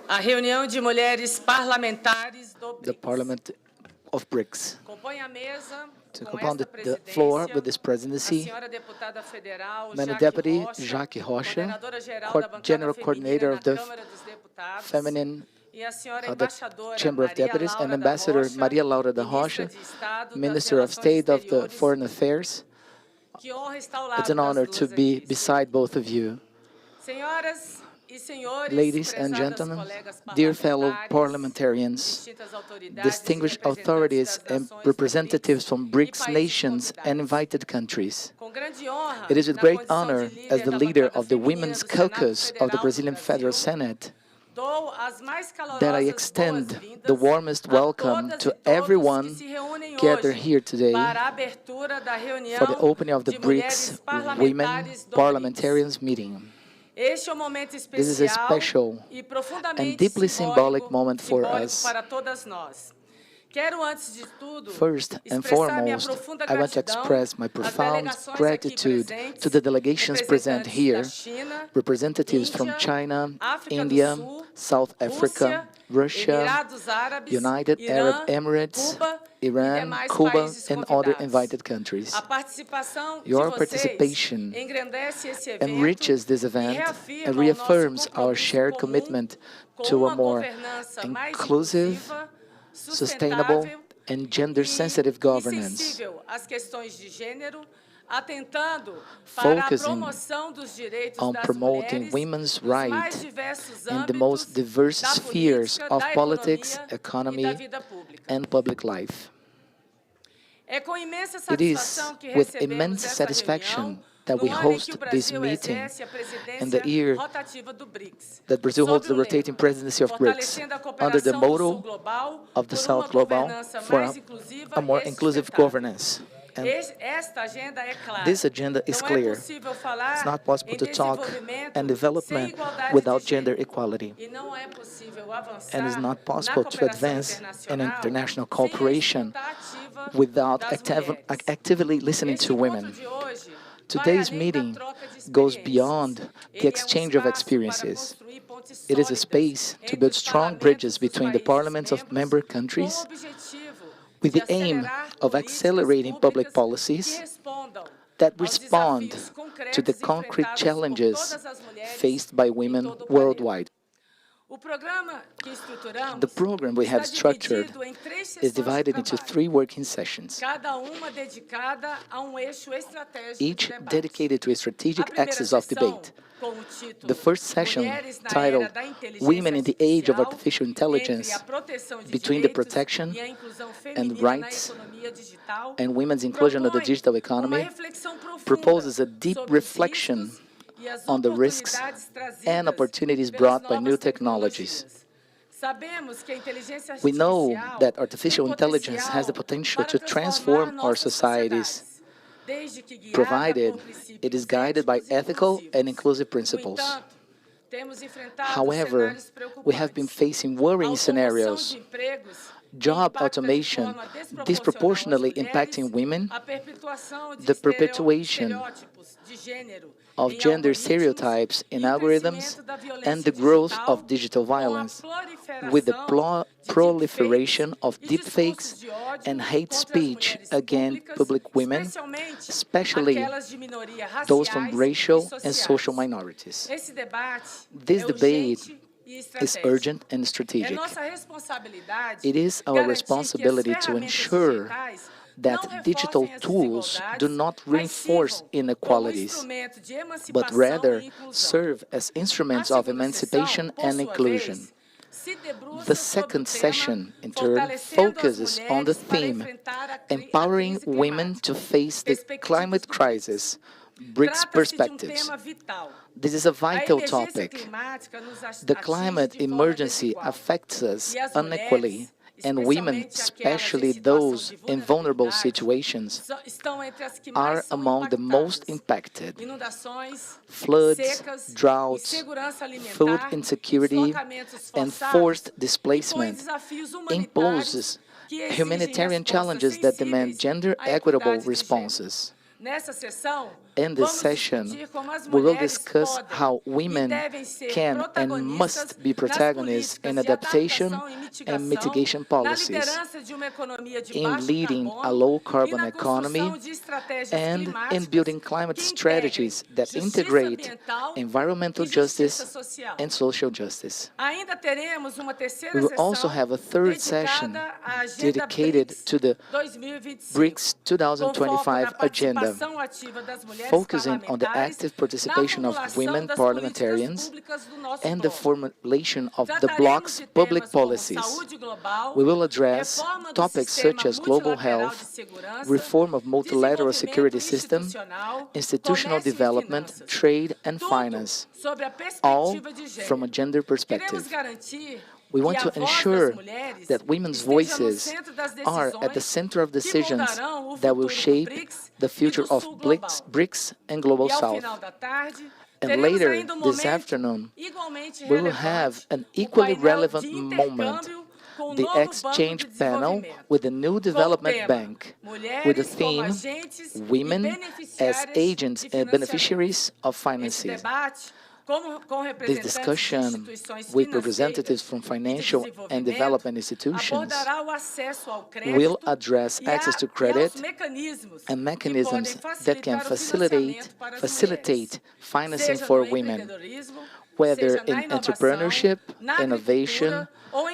A reunião de mulheres parlamentares do the BRICS. Parliament of BRICS. Compõe a mesa To com compound esta the floor presidência with this a presidency, senhora deputada federal Madam Jaque Deputy Rocha, Jacques Rocha, coordenadora geral da bancada General feminina Coordinator na of the Câmara dos Deputados, Feminine e a senhora the embaixadora Chamber of Maria Deputies, and Laura da Ambassador Rocha, Maria Laura da ministra Rocha, de Estado das Minister of Relações State of the Exteriores. Foreign Affairs. Que honra estar ao It's lado an honor das to duas be aqui. beside both of you. Senhoras e senhores, Ladies and prezadas gentlemen, colegas dear fellow parlamentares, parliamentarians, distintas autoridades distinguished e representantes authorities das and nações do representatives BRICS from e BRICS países nations and convidados. invited countries. Com grande honra, It is with na great condição honor, de as líder the da leader bancada of the feminina Women's do Senado Caucus of the Federal do Brazilian Federal Brasil, Senate, dou as mais that I calorosas extend boas-vindas the warmest a welcome todas to e todos que everyone se reúnem gathered hoje here today para a abertura da for the reunião opening of the de mulheres BRICS Women parlamentares do BRICS. Parliamentarians meeting. Este é um momento This is a especial special e and profundamente deeply symbolic moment for simbólico us. para todas nós. Quero, antes de tudo, First and expressar minha foremost, profunda I want to gratidão express my às profound delegações aqui gratitude presentes, to the delegations present representantes here, da China, representatives from Índia, China, África do India, Sul, South Africa, Russia, Emirados Árabes, United Arab Irã, Emirates, Cuba e Iran, demais Cuba, países and other convidados. invited countries. A participação de Your vocês participation engrandece esse evento enriches this e event and reafirma o nosso reaffirms our compromisso shared comum commitment com to a uma more governança mais inclusive, inclusiva, sustainable, sustentável and gender-sensitive e governance, sensível às questões de gênero, atentando para a focusing promoção dos direitos on das promoting mulheres women's nos mais rights diversos in the âmbitos most diverse da spheres política, of da politics, economia e da economy, vida pública. and public life. É com imensa It is satisfação que with recebemos immense essa satisfaction reunião that we no ano em que host o this Brasil meeting exerce a in the presidência year rotativa do BRICS, that Brazil holds sob the o rotating lema presidency of BRICS, fortalecendo a under the cooperação do Sul motto global of the por South uma Global governança for mais a inclusiva more e inclusive sustentável. governance. And Esta agenda é clara. this agenda is Não é clear. possível It's falar not possible em to talk desenvolvimento and sem development igualdade without de gender gênero. equality. E não é possível avançar And it's not na possible to cooperação advance in internacional international sem a cooperation escuta ativa without das mulheres. actively listening Este to encontro women. de hoje Today's vai além da meeting troca de goes experiências. beyond the Ele é um exchange of espaço para experiences. construir pontes It is a sólidas space to entre build os strong parlamentos bridges dos between the países parliaments of membros, member com o countries objetivo with de the aim acelerar of políticas accelerating public públicas que policies respondam that aos respond desafios to the concretos concrete enfrentados por challenges todas as mulheres faced by em women todo o planeta. worldwide. O programa que estruturamos The program we have está structured dividido em 3 is sessões de divided into trabalho, 3 working sessions, cada uma dedicada a eixo estratégico each de debate. dedicated to a A strategic primeira axis of sessão, debate. com o título The first session, Mulheres na titled Era da Inteligência Women in the Age of Artificial, Artificial entre a Intelligence, proteção de Between the direitos Protection e a inclusão and feminina na Rights economia digital, and Women's Inclusion of the propõe Digital uma Economy, reflexão profunda proposes a deep sobre os reflection riscos e as on the risks oportunidades trazidas and opportunities pelas brought by novas new technologies. tecnologias. Sabemos que a inteligência We know artificial that artificial tem intelligence has the potential potencial to para transform transformar our nossas societies, sociedades, desde que guiada provided por princípios it is guided by éticos e ethical inclusivos. and inclusive No principles. entanto, temos enfrentado However, cenários we have been preocupantes. facing A worrying automação scenarios. de empregos Job impacta de automation forma desproporcional disproportionately às mulheres, impacting women, a perpetuação de the perpetuation estereótipos de gênero of em gender algoritmos stereotypes in e o algorithms, crescimento da and the violência growth digital of digital com a violence, with the proliferation of deepfakes and hate speech against public women, especially those from racial and social minorities. This debate is urgent and strategic. It is our responsibility to ensure that digital tools do not reinforce inequalities, but rather serve as instruments of emancipation and inclusion. The second session, in turn, focuses on the theme Empowering Women to Face the Climate Crisis, BRICS Perspectives. This is a vital topic. The climate emergency affects us unequally, and women, especially those in vulnerable situations, are among the most impacted. Floods, droughts, food insecurity, and forced displacement imposes humanitarian challenges that demand gender-equitable responses. In this session, we will discuss how women can and must be protagonists in adaptation and mitigation policies, in leading a low-carbon economy, and in building climate strategies that integrate environmental justice and social justice. We will also have a third session dedicated to the BRICS 2025 agenda, focusing on the active participation of women parliamentarians and the formulation of the bloc's public policies. We will address topics such as global health, reform of multilateral security system, institutional development, trade, and finance, all from a gender perspective. We want to ensure that women's voices are at the center of decisions that will shape the future of BRICS and Global South. And later this afternoon, we will have an equally relevant moment, the exchange panel with the New Development Bank, with the theme, Women as Agents and Beneficiaries of Finances. This discussion with representatives from financial and development institutions will address access to credit and mechanisms that can facilitate financing for women, whether in entrepreneurship, innovation,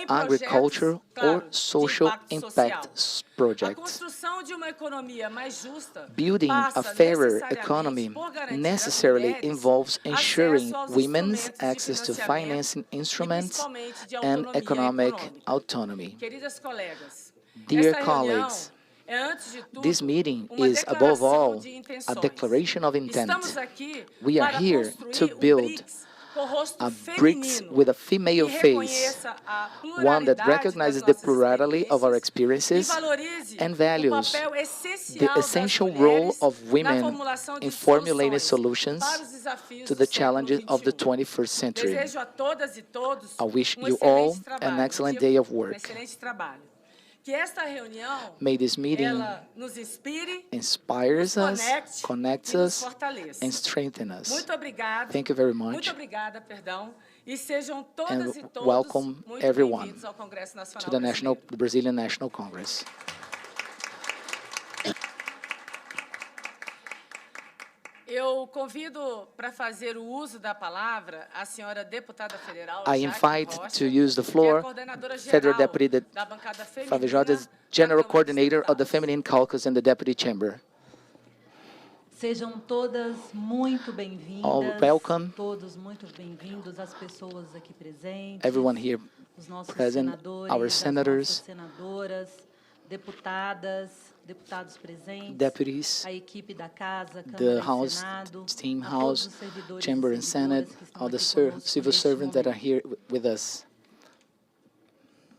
agriculture, or social impact projects. Building a fairer economy necessarily involves ensuring women's access to financing instruments and economic autonomy. Dear colleagues, this meeting is, above all, a declaration of intent. We are here to build a BRICS with a female face, one that recognizes the plurality of our experiences and values the essential role of women in formulating solutions to the challenges of the 21st century. I wish you all an excellent day of work. May this meeting inspire us, connect us, and strengthen us. Thank you very much. And welcome everyone to the Brazilian National Congress. I invite to use the floor Federal Deputy Favejoda's General Coordinator of the Feminine Caucus and the Deputy Chamber. Sejam todas muito bem-vindas. Welcome. Todos muito bem-vindos, as pessoas aqui presentes. Everyone here present, our senators, senadoras, deputadas, deputados presentes, deputies, a equipe da casa, the Câmara House, e Senado, Team a House, todos os servidores Chamber e and Senate, servidoras que estão all the aqui conosco civil neste servants that are momento. here with us.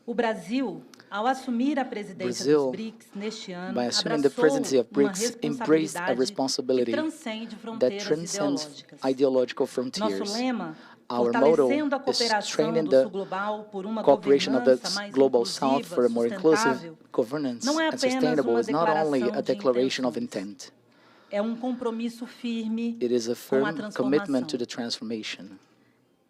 O Brasil, ao assumir a presidência dos BRICS neste ano, by assuming the presidency of BRICS, embraced a que responsibility transcende that fronteiras transcends ideológicas. ideological Nosso frontiers. lema, Our motto fortalecendo a is cooperação strengthening do the Sul Global por uma cooperation of the governança mais Global South inclusiva, for a more inclusive sustentável, governance não é and apenas sustainable uma is not only a declaração de declaration of intenções. intent. É compromisso firme It is a com a firm commitment to transformação. the transformation.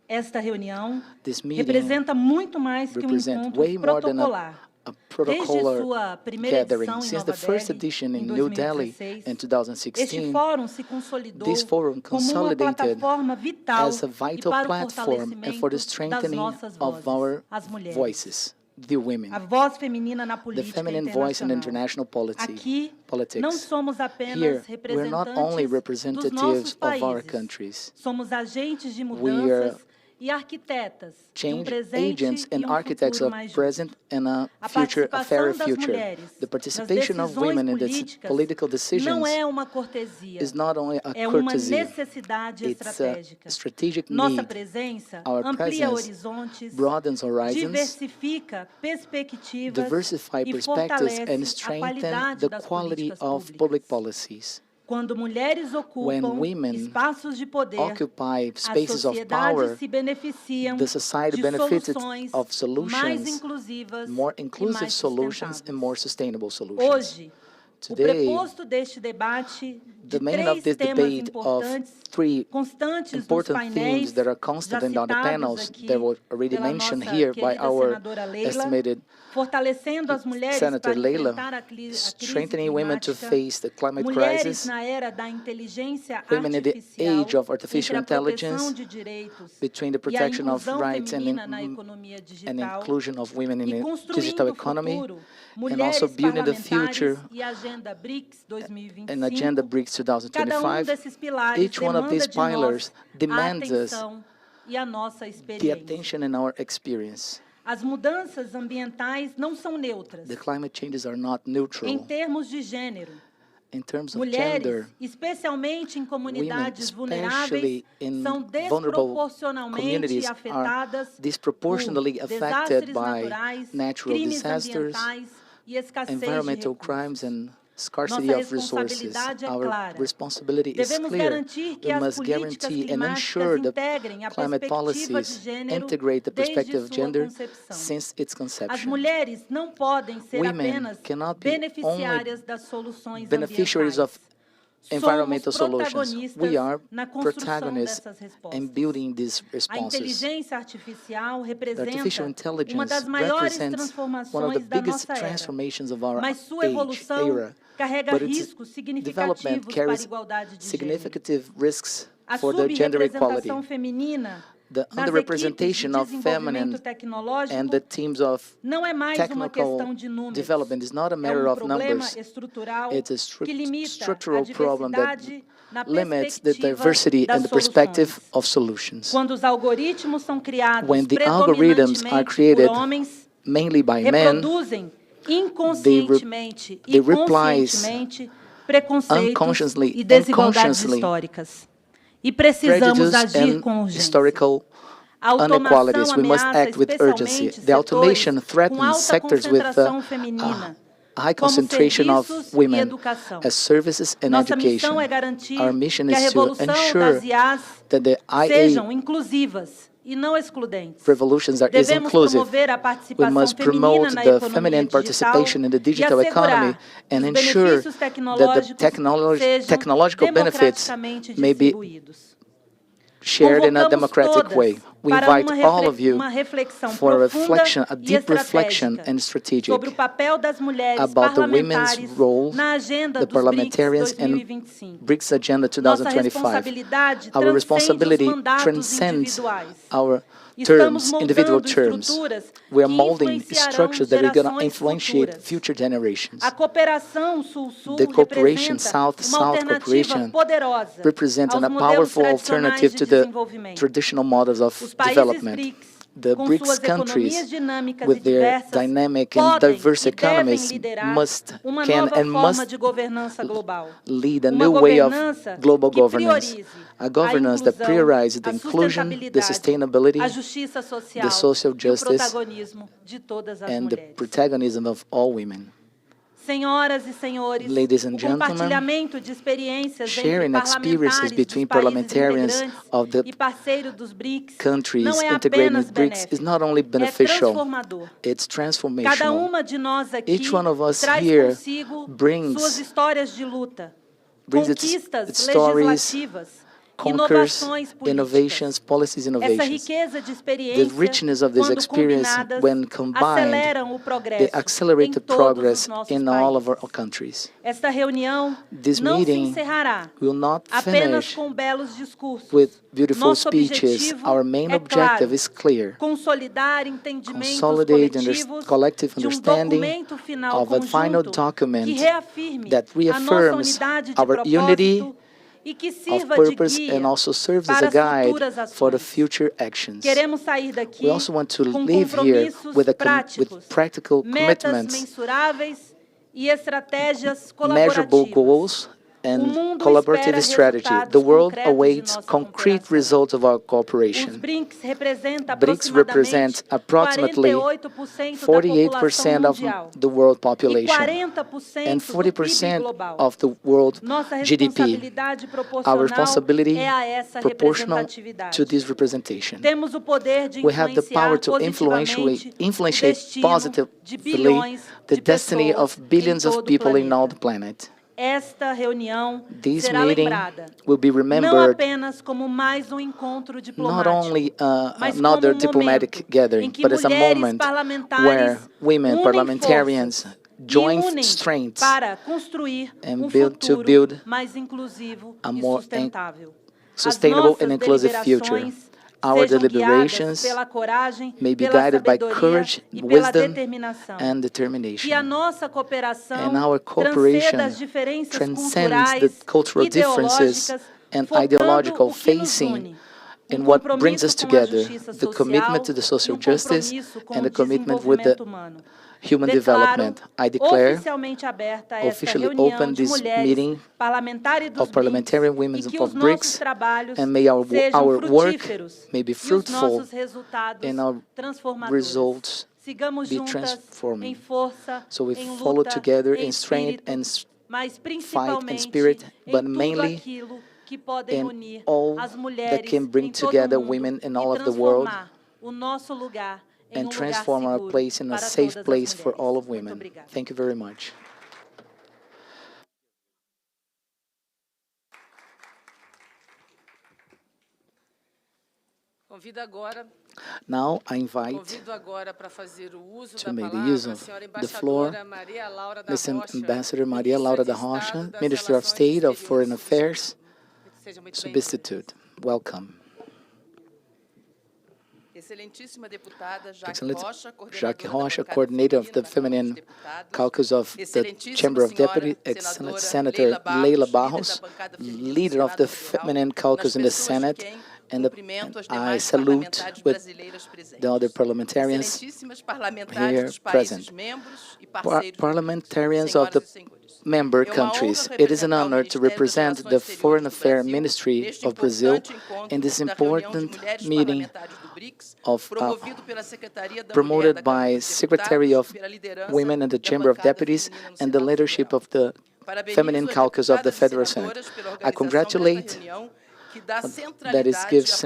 Esta reunião This meeting representa muito mais que encontro way more than protocolar. a Desde protocolar sua primeira gathering. edição em Since Nova the first Delhi, edition em in New Delhi 2016, in este 2016, fórum se consolidou this forum como uma consolidated plataforma vital as a e vital para o platform and fortalecimento for the das strengthening nossas of vozes, our as mulheres. voices, the women, A voz feminina na the política feminine voice in internacional. international Aqui, não politics. somos apenas Here, we're not only representantes dos nossos representatives of our países. countries. Somos agentes de We mudanças e arquitetas de Change presente agents e and architects futuro of mais present justo. and a A future, a fairer participação das future. mulheres The nas participation of decisões women in the políticas political não decisions é uma cortesia, is not only a é uma courtesy, necessidade it's a estratégica. strategic Nossa need. presença Our amplia presence horizontes, broadens horizons, diversifica perspectivas diversify e perspectives, fortalece and a strengthen qualidade the das quality políticas of públicas. public policies. Quando mulheres ocupam women espaços de poder, Occupy as spaces of sociedades power, se beneficiam the society de benefits soluções of mais solutions, inclusivas more e inclusive mais solutions, and sustentáveis. more sustainable solutions. Hoje, O Today, preposto deste debate de the main of this três temas debate of importantes, three constantes nos important painéis, themes that are já constant on the citados panels aqui that were already pela mentioned nossa here by querida our senadora Leila, estimated fortalecendo as mulheres Senator para Leila, enfrentar a crise strengthening women to climática, face the climate mulheres crisis, na era da inteligência women in the artificial, age of entre artificial a proteção intelligence, de direitos between the e a protection of inclusão rights feminina na economia and digital, inclusion of women in e the construindo digital o economy, futuro, and also mulheres building the parlamentares future e a Agenda BRICS and Agenda 2025, BRICS cada 2025. desses pilares Each one of these demanda de nós pillars a demands us atenção e a nossa the experiência. attention and our experience. As mudanças ambientais não são neutras. The climate changes are not Em neutral. termos de gênero, In terms of mulheres, gender, especialmente em women, comunidades vulneráveis, especially in são vulnerable desproporcionalmente communities, are afetadas disproportionately por affected desastres by naturais, natural crimes disasters, ambientais e escassez de environmental recursos. crimes, and scarcity Nossa of resources. responsabilidade é Our clara. responsibility is Devemos clear. garantir que We as must políticas guarantee and climáticas ensure the integrem a climate perspectiva de policies gênero integrate the perspective desde of sua gender concepção. since its As conception. mulheres não podem ser Women apenas cannot be beneficiárias das soluções beneficiaries ambientais. of environmental Somos solutions. protagonistas We are na construção protagonists dessas in respostas. building these A responses. inteligência artificial The representa artificial uma intelligence das maiores represents one of the transformações da biggest nossa era, transformations of our mas sua age, evolução era. carrega But its riscos development significativos para a carries igualdade de gênero. significant risks A for the gender equality. subrepresentação feminina The nas equipes de underrepresentation of desenvolvimento feminine tecnológico and the teams of não é mais uma technical questão de números. development is not a É matter of problema numbers. estrutural It's a que limita structural a problem that diversidade na limits the perspectiva diversity das and the perspective soluções. of solutions. Quando os algoritmos são criados When the algorithms are predominantemente created por homens, mainly by men, reproduzem inconscientemente they e conscientemente preconceitos unconsciously e desigualdades unconsciously históricas. E precisamos prejudice agir and com urgência. historical A automação inequalities. We must ameaça act with urgency. especialmente The automation setores com threatens alta sectors with concentração feminina, high como concentration of serviços e women educação. as services and Nossa education. missão é garantir Our mission que a is to revolução ensure das IAs that the sejam IA inclusivas e não excludentes. revolutions is Devemos inclusive. promover a We participação must feminina promote na the economia feminine digital participation in the e digital economy assegurar and que os ensure benefícios that the tecnológicos sejam technological benefits democraticamente may be distribuídos. shared in a Convocamos democratic todas way. We para invite all of you uma reflexão for a profunda reflection, a e deep reflection estratégica and strategic sobre o papel das mulheres about the women's parlamentares role, na agenda the dos BRICS parliamentarians and 2025. BRICS Agenda Nossa 2025. responsabilidade Our responsibility transcende os mandatos transcends individuais. our Estamos terms, individual moldando terms. estruturas We are que molding influenciarão structures that are going to gerações influentiate futuras. future generations. A cooperação Sul-Sul The cooperation representa South-South uma alternativa cooperation poderosa represents aos a modelos powerful tradicionais alternative de to the desenvolvimento. traditional models of Os países development. BRICS, The com BRICS suas economias countries, dinâmicas e with their diversas, dynamic and podem diverse e devem economies, liderar uma can nova and forma must de governança global. lead a Uma new way of governança global que governance. priorize A governance that inclusão, prioritizes the a inclusion, the sustentabilidade, sustainability, a justiça social, the social e o justice, protagonismo de todas as and the mulheres. protagonism of all women. Senhoras e senhores, Ladies and o gentlemen, compartilhamento de experiências entre sharing experiences parlamentares between dos países parliamentarians integrantes of the e parceiros dos BRICS countries não é integrated in apenas BRICS is not only é beneficial, transformador. it's Cada transformational. uma de nós aqui Each one of us traz here consigo brings suas histórias de luta, brings its conquistas stories, legislativas, conquers inovações políticas. innovations, policies, Essa innovations. riqueza de The experiência, richness of this quando experience, combinadas, when combined, aceleram o progresso they accelerate em the todos progress os nossos in all of países. our countries. Esta reunião This não se meeting encerrará will not apenas finish com belos discursos. with beautiful Nosso speeches. objetivo Our main é objective claro, is clear. consolidar entendimentos Consolidate coletivos collective de understanding documento final of a final conjunto document que reafirme that a nossa reaffirms unidade de our unity propósito e que of sirva de purpose guia and also serves as para a as guide futuras for the ações. future actions. Queremos sair daqui We also want to com leave here compromissos with práticos, practical metas commitments, mensuráveis e estratégias measurable colaborativas. goals and collaborative strategy. The world awaits concrete results of our cooperation. BRICS represents approximately 48% of the world population and 40% of the world GDP. Our responsibility proportional to this representation. We have the power to influence positively the destiny of billions of people in all the planet. This meeting will be remembered not only another diplomatic gathering, but as a moment where women parliamentarians join strengths and build a more sustainable and inclusive future. Our deliberations may be guided by courage, wisdom, and determination. And our cooperation transcends the cultural differences and ideological facing in what brings us together, the commitment to the social justice and the commitment with the human development. I declare officially open this meeting of Parliamentarian Women of BRICS, and may our work may be fruitful and our results be transforming. So we follow together in strength and fight and spirit, but mainly in all that can bring together women in all of the world and transform our place in a safe place for all of women. Thank you very much. Now I invite to make the use of the floor Ms. Ambassador Maria Laura da Rocha, Minister of State of Foreign Affairs, substitute. Welcome. Excellent Jaque Rocha, coordinator of the Feminine Caucus of the Chamber of Deputies, excellent Senator Leila Barros, leader of the Feminine Caucus in the Senate, and I salute with the other parliamentarians here present. Parliamentarians of the member countries, it is an honor to represent the Foreign Affairs Ministry of Brazil in this important meeting of promoted by Secretary of Women in the Chamber of Deputies and the leadership of the Feminine Caucus of the Federal Senate. I congratulate that it gives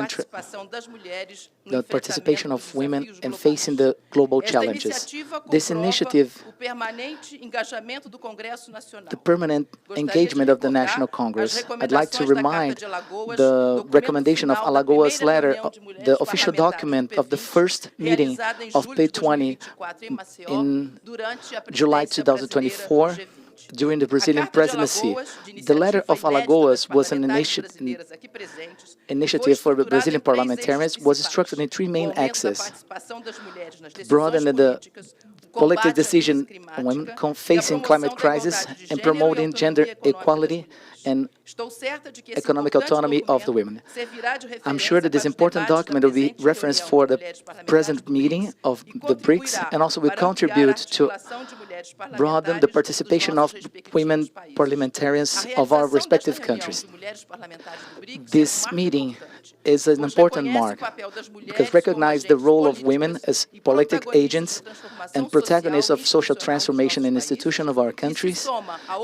the participation of women in facing the global challenges. This initiative, the permanent engagement of the National Congress. I'd like to remind the recommendation of Alagoas letter, the official document of the first meeting of P20 in July 2024, during the Brazilian presidency. The letter of Alagoas was an initiative for the Brazilian parliamentarians, was structured in three main axes: broaden the collective decision on women facing climate crisis and promoting gender equality and economic autonomy of the women. I'm sure that this important document will be referenced for the present meeting of the BRICS and also will contribute to broaden the participation of women parliamentarians of our respective countries. This meeting is an important mark because recognize the role of women as politic agents and protagonists of social transformation and institution of our countries,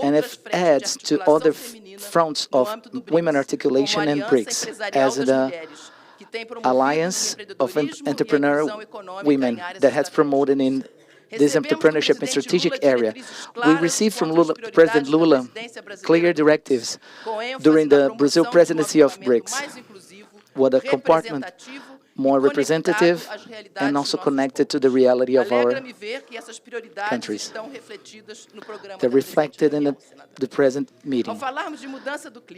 and it adds to other fronts of women articulation and BRICS as the Alliance of Entrepreneurial Women that has promoted in this entrepreneurship and strategic area. We received from President Lula clear directives during the Brazil presidency of BRICS, with a compartment more representative and also connected to the reality of our countries. They're reflected in the present meeting.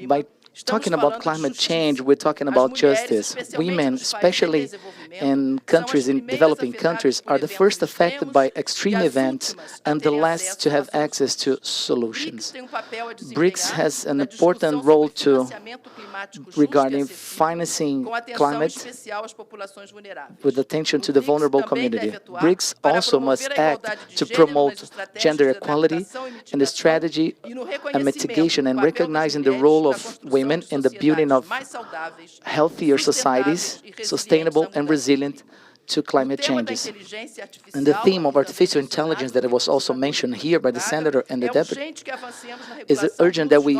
By talking about climate change, we're talking about justice. Women, especially in countries, in developing countries, are the first affected by extreme events and the last to have access to solutions. BRICS has an important role regarding financing climate with attention to the vulnerable community. BRICS also must act to promote gender equality in the strategy and mitigation and recognizing the role of women in the building of healthier societies, sustainable and resilient to climate changes. And the theme of artificial intelligence that was also mentioned here by the Senator and the Deputy is urgent that we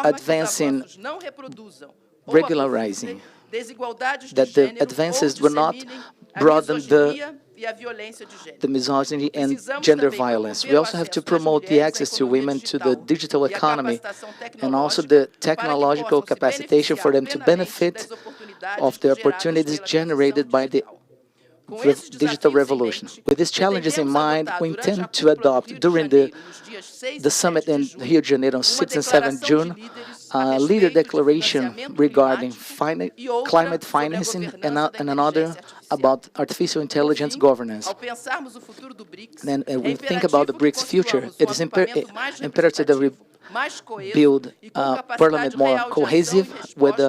advance in regularizing, that the advances will not broaden the misogyny and gender violence. We also have to promote the access to women to the digital economy and also the technological capacitation for them to benefit of the opportunities generated by the digital revolution. With these challenges in mind, we intend to adopt during the summit in Rio de Janeiro on 6 and 7 June a leader declaration regarding climate financing and another about artificial intelligence governance. And we think about the BRICS future, it is imperative that we build a parliament more cohesive with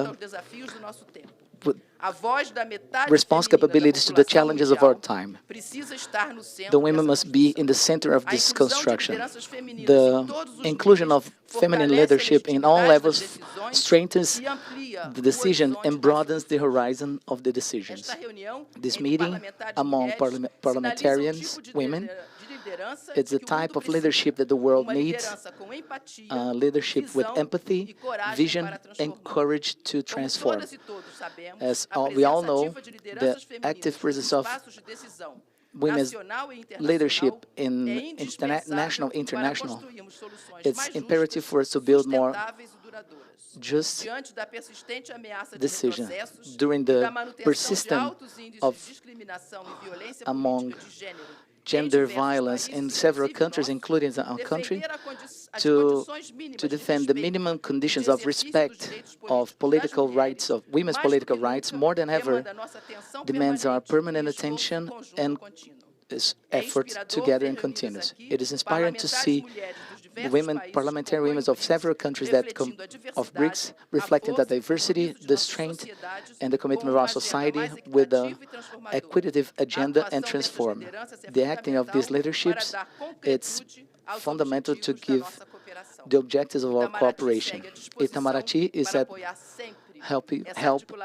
response capabilities to the challenges of our time. The women must be in the center of this construction. The inclusion of feminine leadership in all levels strengthens the decision and broadens the horizon of the decisions. This meeting among parliamentarians, women, it's the type of leadership that the world needs, leadership with empathy, vision, and courage to transform. As we all know, the active presence of women's leadership in national, international, it's imperative for us to build more just decision during the persistence of among gender violence in several countries, including our country, to defend the minimum conditions of respect of political rights, of women's political rights, more than ever, demands our permanent attention and this effort together and continues. It is inspiring to see women, parliamentary women of several countries that of BRICS reflecting the diversity, the strength, and the commitment of our society with the equitative agenda and transform. The acting of these leaderships, it's fundamental to give the objectives of our cooperation. Itamaraty is at help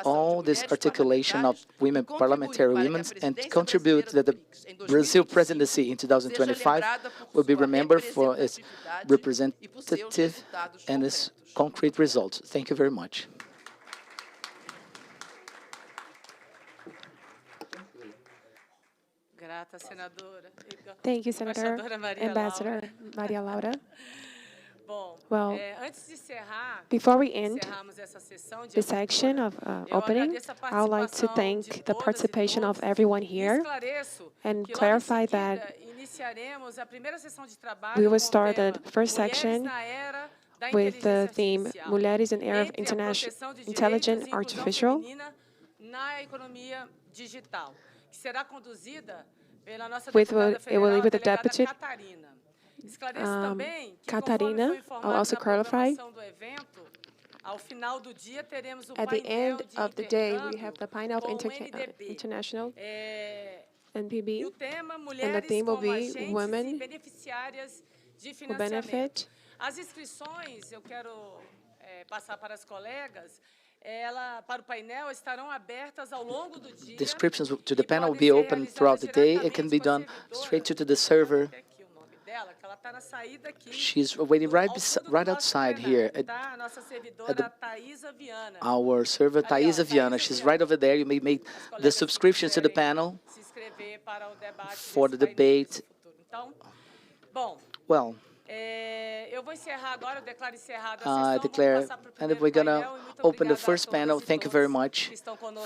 all this articulation of women, parliamentary women, and contribute that the Brazil presidency in 2025 will be remembered for its representative and its concrete results. Thank you very much. Thank you, Senator. Ambassador Maria Laura. Well, before we end this section of opening, I would like to thank the participation of everyone here and clarify that we will start the first section with the theme Mulheres in Era of Intelligent Artificial. It will lead with the deputy Catarina. I'll also clarify. At the end of the day, we have the panel of international NPB, and the theme will be Women Who Benefit. As inscrições, eu quero passar para as colegas. The inscriptions to the panel will be open throughout the day. It can be done straight to the server. She's waiting right outside here. Our server, Thaisa Viana, she's right over there. You may make the subscriptions to the panel for the debate. Well, I declare, and we're going to open the first panel. Thank you very much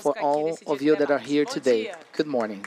for all of you that are here today. Good morning.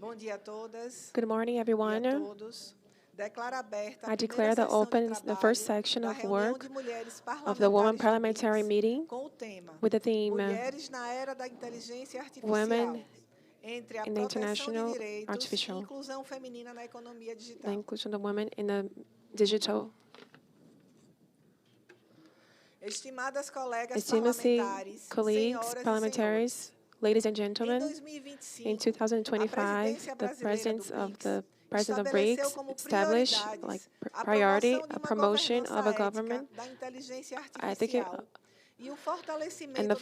Good morning, everyone. I declare the first section of work of the Women Parliamentary Meeting with the theme Women in the International Artificial, the inclusion of women in the digital. Estimadas colleagues, parliamentarians, ladies and gentlemen, in 2025, the President of BRICS established like priority a promotion of a government ethic and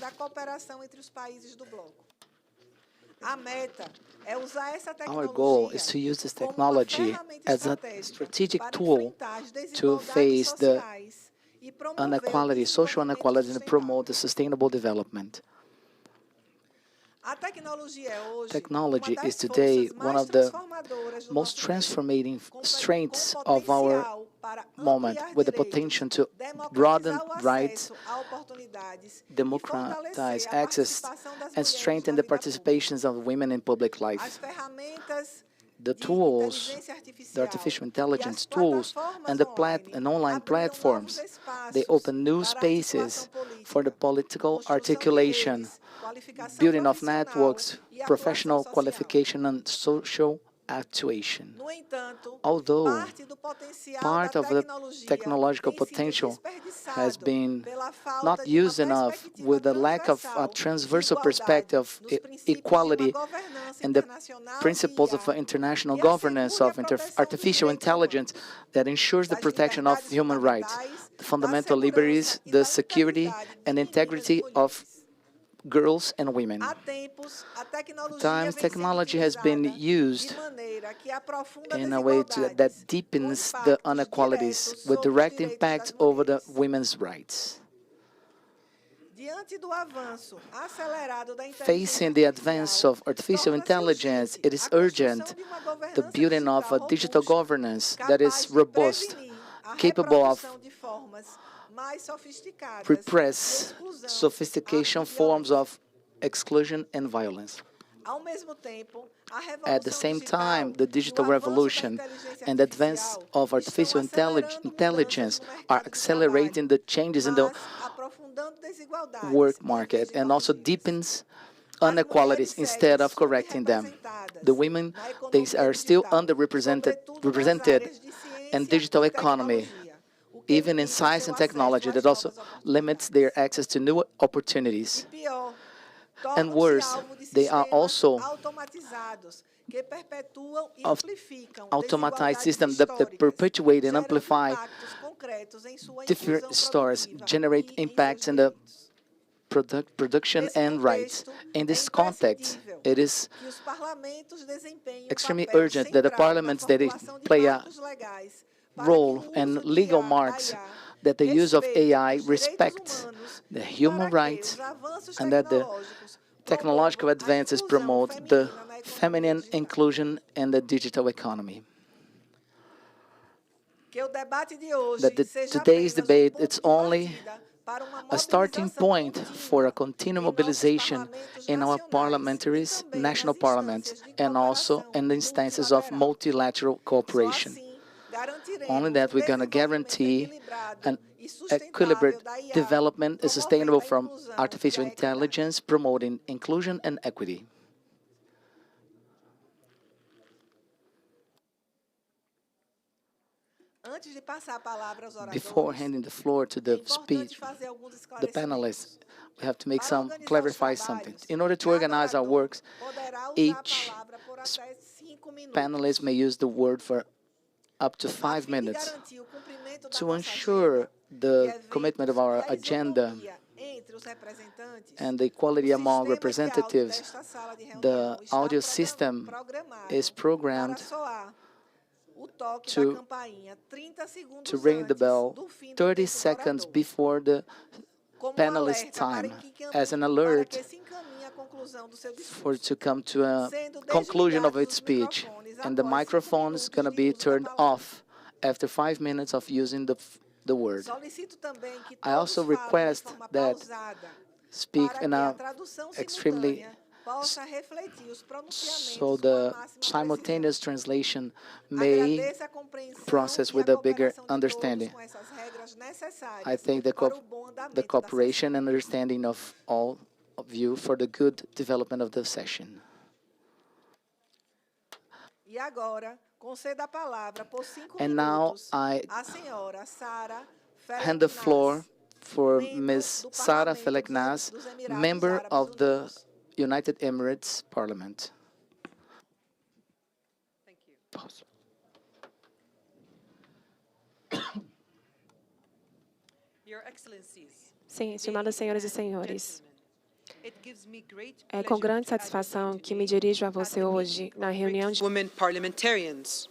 our goal is to use this technology as a strategic tool to face the inequality, social inequality, and promote the sustainable development. Technology is today one of the most transformating strengths of our moment, with the potential to broaden rights, democratize access, and strengthen the participations of women in public life. The tools, the artificial intelligence tools, and the online platforms, they open new spaces for the political articulation, building of networks, professional qualification, and social actuation. Although part of the technological potential has been not used enough, with the lack of a transversal perspective of equality and the principles of international governance of artificial intelligence that ensures the protection of human rights, the fundamental liberties, the security and integrity of girls and women. At times, technology has been used in a way that deepens the inequalities, with direct impact over the women's rights. Facing the advance of artificial intelligence, it is urgent the building of a digital governance that is robust, capable of repress sophistication forms of exclusion and violence. At the same time, the digital revolution and the advance of artificial intelligence are accelerating the changes in the work market and also deepens inequalities instead of correcting them. The women, they are still represented in digital economy, even in science and technology, that also limits their access to new opportunities. And worse, they are also of automatized systems that perpetuate and amplify different stories, generate impacts in the production and rights. In this context, it is extremely urgent that the parliaments play a role and legal marks that the use of AI respects the human rights and that the technological advances promote the feminine inclusion in the digital economy. Today's debate, it's only a starting point for a continued mobilization in our parliamentaries, national parliaments, and also in the instances of multilateral cooperation. Only that we're going to guarantee an equilibrated development is sustainable from artificial intelligence, promoting inclusion and equity. Before handing the floor to the panelists, we have to clarify something. In order to organize our works, each panelist may use the word for up to 5 minutes. To ensure the commitment of our agenda and the equality among representatives, the audio system is programmed to ring the bell 30 seconds before the panelist time as an alert to come to a conclusion of its speech. And the microphone is going to be turned off after 5 minutes of using the word. I also request that speak in an extremely so the simultaneous translation may process with a bigger understanding. I think the cooperation and understanding of all of you for the good development of the session. And now I hand the floor for Ms. Sara Feleknaz, member of the United Emirates Parliament. Thank you. Pause. Your Excellencies, Sim, estimadas senhoras e senhores, it gives me great é com pleasure grande to satisfação advocate que me today dirijo a at você the hoje meeting na of reunião BRICS de Women Parliamentarians,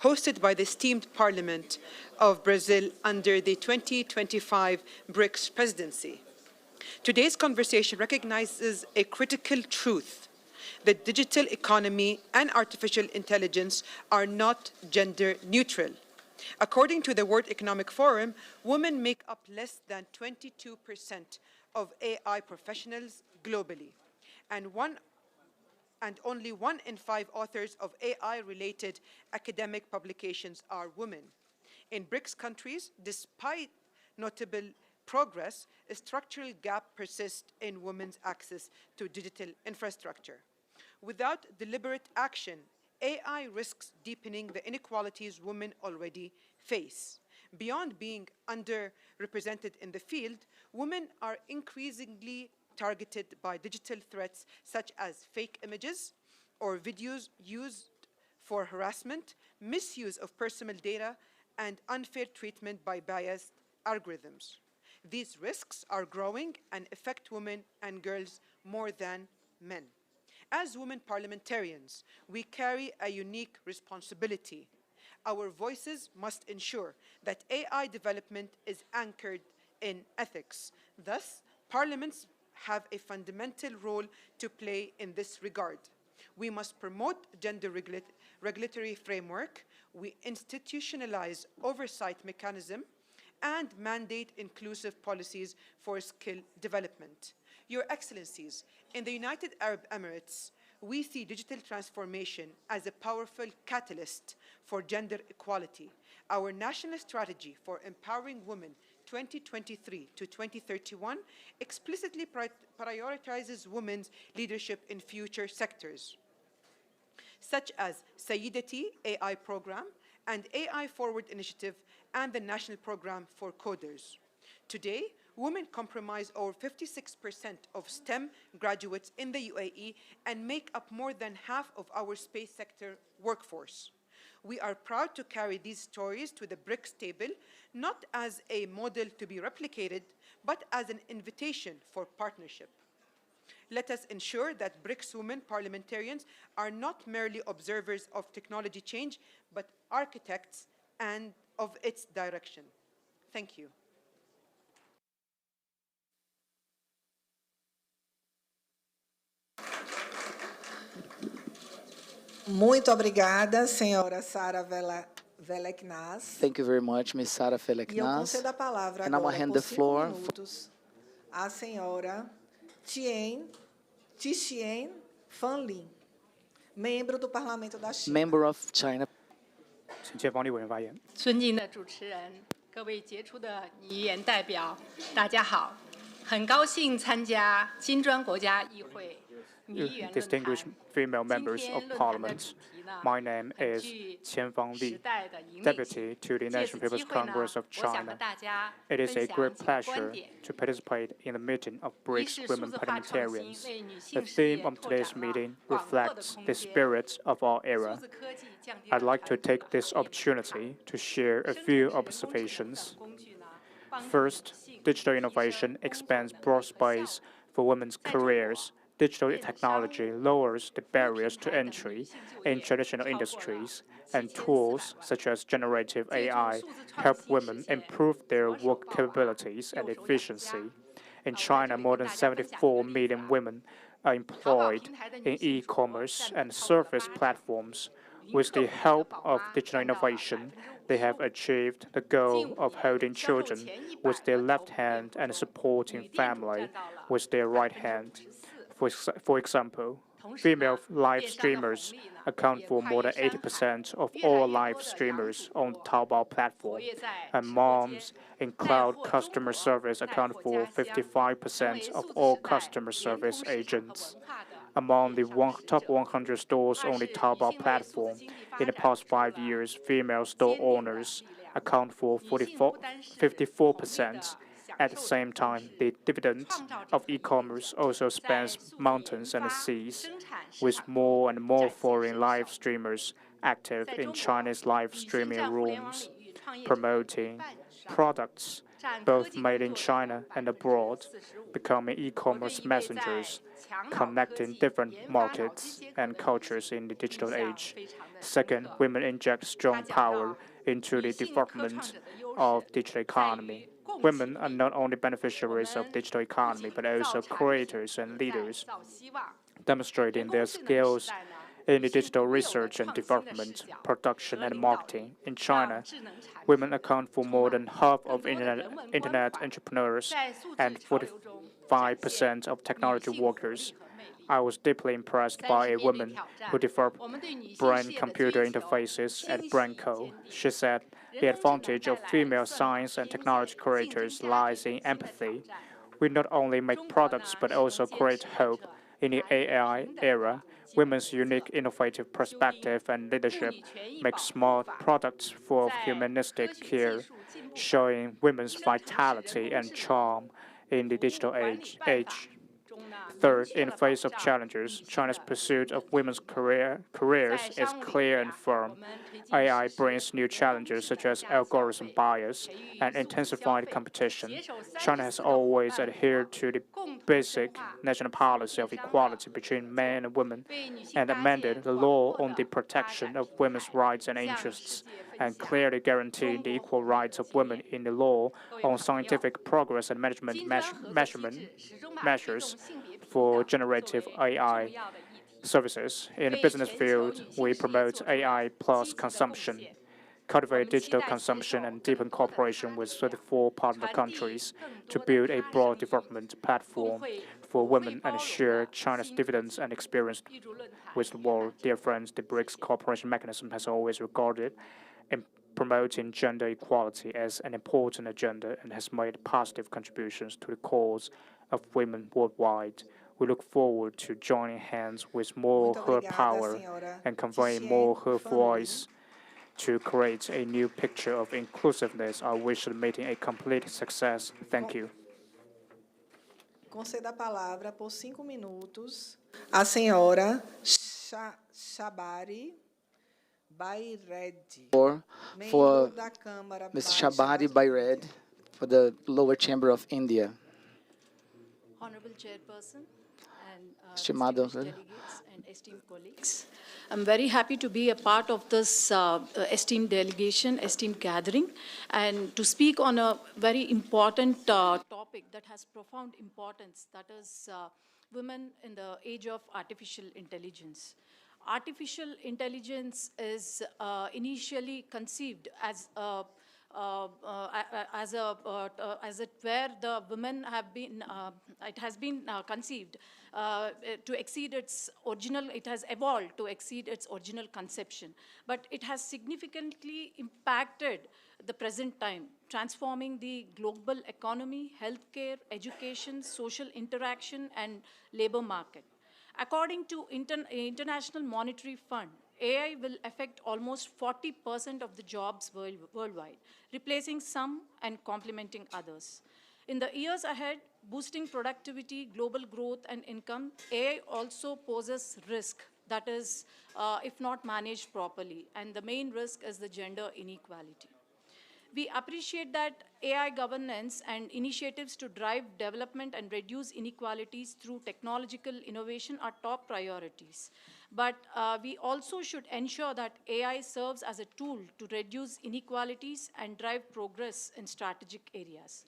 hosted by the esteemed Parliament of Brazil under the 2025 BRICS presidency. Today's conversation recognizes a critical truth: the digital economy and artificial intelligence are not gender neutral. According to the World Economic Forum, women make up less than 22% of AI professionals globally, and only 1 in 5 authors of AI-related academic publications are women. In BRICS countries, despite notable progress, a structural gap persists in women's access to digital infrastructure. Without deliberate action, AI risks deepening the inequalities women already face. Beyond being underrepresented in the field, women are increasingly targeted by digital threats such as fake images or videos used for harassment, misuse of personal data, and unfair treatment by biased algorithms. These risks are growing and affect women and girls more than men. As women parliamentarians, we carry a unique responsibility. Our voices must ensure that AI development is anchored in ethics. Thus, parliaments have a fundamental role to play in this regard. We must promote gender regulatory framework, we institutionalize oversight mechanism, and mandate inclusive policies for skill development. Your Excellencies, in the United Arab Emirates, we see digital transformation as a powerful catalyst for gender equality. Our national strategy for empowering women 2023 to 2031 explicitly prioritizes women's leadership in future sectors, such as Sayyidati AI program and AI Forward initiative and the National Program for Coders. Today, women comprise over 56% of STEM graduates in the UAE and make up more than half of our space sector workforce. We are proud to carry these stories to the BRICS table, not as a model to be replicated, but as an invitation for partnership. Let us ensure that BRICS women parliamentarians are not merely observers of technology change, but architects and of its direction. Thank you. Muito obrigada, senhora Sara Feleknaz. Thank you very much, Ms. Sara E eu Feleknaz. concedo a palavra And I will agora hand por the 5 floor minutos à senhora Tixien Fanlin, membro do Parlamento da China. member of China. 请前方立委员发言。尊敬的主持人，各位杰出的女议员代表，大家好！很高兴参加金砖国家议会女议员论坛。 Distinguished female members of Parliament, my name is Qian Fang Li, Deputy to the National People's Congress of China. It is a great pleasure to participate in the meeting of BRICS Women Parliamentarians. The theme of today's meeting reflects the spirit of our era. I'd like to take this opportunity to share a few observations. First, digital innovation expands broad space for women's careers. Digital technology lowers the barriers to entry in traditional industries, and tools such as generative AI help women improve their work capabilities and efficiency. In China, more than 74 million women are employed in e-commerce and service platforms. With the help of digital innovation, they have achieved the goal of holding children with their left hand and supporting family with their right hand. For example, female live streamers account for more than 80% of all live streamers on the Taobao platform, and moms in cloud customer service account for 55% of all customer service agents. Among the top 100 stores on the Taobao platform, in the past 5 years, female store owners account for 54%. At the same time, the dividends of e-commerce also spans mountains and seas, with more and more foreign live streamers active in Chinese live streaming rooms, promoting products both made in China and abroad, becoming e-commerce messengers, connecting different markets and cultures in the digital age. Second, women inject strong power into the development of digital economy. Women are not only beneficiaries of digital economy, but also creators and leaders, demonstrating their skills in the digital research and development, production, and marketing. In China, women account for more than half of internet entrepreneurs and 45% of technology workers. I was deeply impressed by a woman who developed brain-computer interfaces at BRICS. She said, the advantage of female science and technology creators lies in empathy. We not only make products, but also create hope. In the AI era, women's unique innovative perspective and leadership make smart products full of humanistic care, showing women's vitality and charm in the digital age. Third, in the face of challenges, China's pursuit of women's careers is clear and firm. AI brings new challenges such as algorithm bias and intensified competition. China has always adhered to the basic national policy of equality between men and women and amended the law on the protection of women's rights and interests, and clearly guaranteed the equal rights of women in the law on scientific progress and management measures for generative AI services. In the business field, we promote AI plus consumption, cultivate digital consumption, and deepen cooperation with 34 partner countries to build a broad development platform for women and share China's dividends and experience with the world. Dear friends, the BRICS cooperation mechanism has always regarded in promoting gender equality as an important agenda and has made positive contributions to the cause of women worldwide. We look forward to joining hands with more her power and conveying more her voice to create a new picture of inclusiveness. I wish the meeting a complete success. Thank you. Conceda a palavra por 5 minutos à senhora Shabari Bayred, for Ms. Shabari Bayred for the lower chamber of India. Honorable Chairperson and distinguished delegates and esteemed colleagues, I'm very happy to be a part of this esteemed delegation, esteemed gathering, and to speak on a very important topic that has profound importance, that is women in the age of artificial intelligence. Artificial intelligence is initially conceived as it where the women have been, it has been conceived to exceed its original, it has evolved to exceed its original conception. But it has significantly impacted the present time, transforming the global economy, healthcare, education, social interaction, and labor market. According to International Monetary Fund, AI will affect almost 40% of the jobs worldwide, replacing some and complementing others. In the years ahead, boosting productivity, global growth, and income, AI also poses risk, that is, if not managed properly, and the main risk is the gender inequality. We appreciate that AI governance and initiatives to drive development and reduce inequalities through technological innovation are top priorities. But we also should ensure that AI serves as a tool to reduce inequalities and drive progress in strategic areas.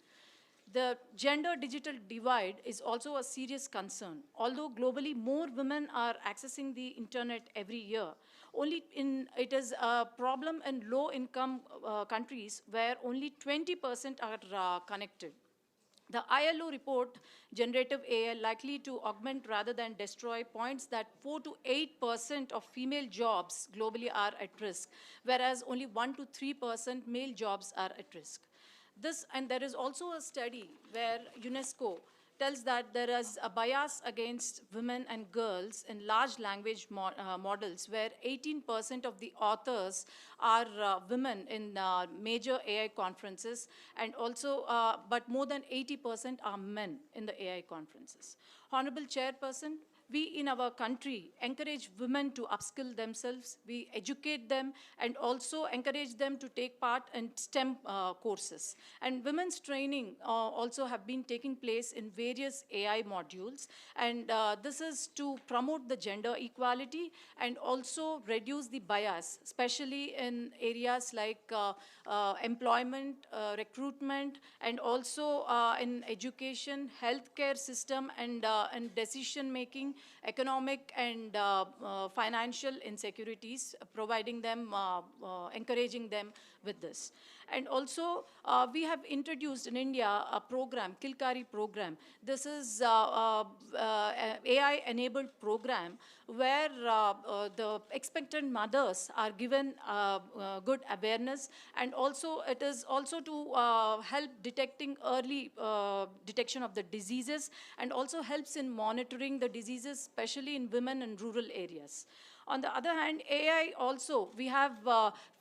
The gender-digital divide is also a serious concern. Although globally more women are accessing the internet every year, it is a problem in low-income countries where only 20% are connected. The ILO report, Generative AI Likely to Augment Rather Than Destroy, points that 4 to 8% of female jobs globally are at risk, whereas only 1 to 3% male jobs are at risk. And there is also a study where UNESCO tells that there is a bias against women and girls in large language models, where 18% of the authors are women in major AI conferences, and also, but more than 80% are men in the AI conferences. Honorable Chairperson, we in our country encourage women to upskill themselves, we educate them, and also encourage them to take part in STEM courses. And women's training also have been taking place in various AI modules, and this is to promote the gender equality and also reduce the bias, especially in areas like employment, recruitment, and also in education, healthcare system, and decision-making, economic and financial insecurities, providing them, encouraging them with this. And also, we have introduced in India a program, Kilkari program. This is AI-enabled program where the expectant mothers are given good awareness, and also it is also to help detecting early detection of the diseases, and also helps in monitoring the diseases, especially in women in rural areas. On the other hand, AI also, we have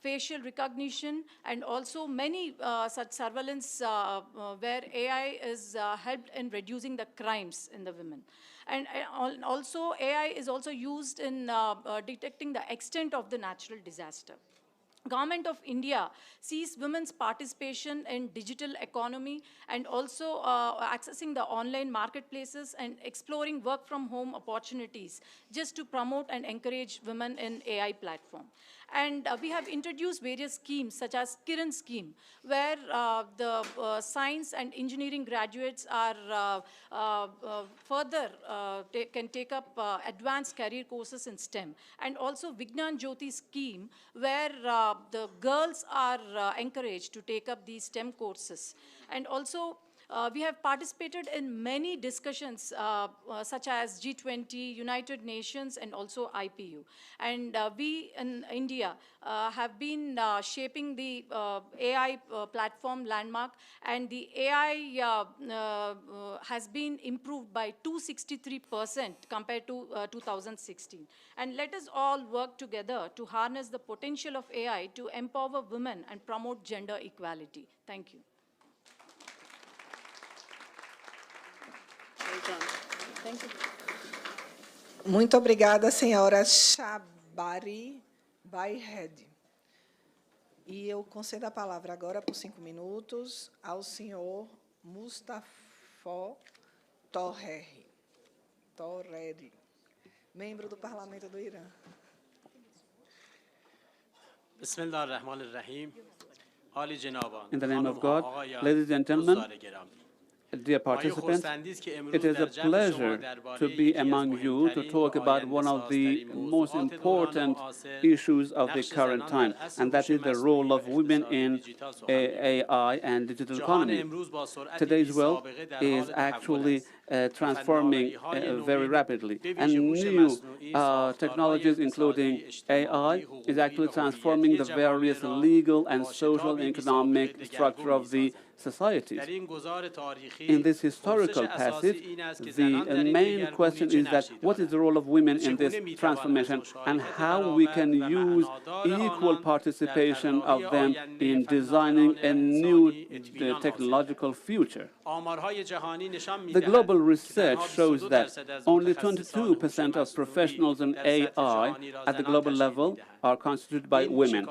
facial recognition and also many such surveillance where AI is helped in reducing the crimes in the women. And also AI is also used in detecting the extent of the natural disaster. Government of India sees women's participation in digital economy and also accessing the online marketplaces and exploring work from home opportunities just to promote and encourage women in AI platform. And we have introduced various schemes such as Kiran scheme, where the science and engineering graduates are further can take up advanced career courses in STEM. And also Vignan Jyoti scheme, where the girls are encouraged to take up these STEM courses. And also we have participated in many discussions such as G20, United Nations, and also IPU. And we in India have been shaping the AI platform landmark, and the AI has been improved by 263% compared to 2016. And let us all work together to harness the potential of AI to empower women and promote gender equality. Thank you. Muito obrigada, senhora Shabari Bayhed. E eu concedo a palavra agora por 5 minutos ao senhor Mustafa Torreri, membro do Parlamento do Irã. In the name of God, ladies and gentlemen, dear participants, it is a pleasure to be among you to talk about one of the most important issues of the current time, and that is the role of women in AI and digital economy. Today's world is actually transforming very rapidly, and new technologies, including AI, is actually transforming the various legal and social and economic structure of the societies. In this historical passage, the main question is that what is the role of women in this transformation, and how we can use equal participation of them in designing a new technological future. The global research shows that only 22% of professionals in AI at the global level are constituted by women.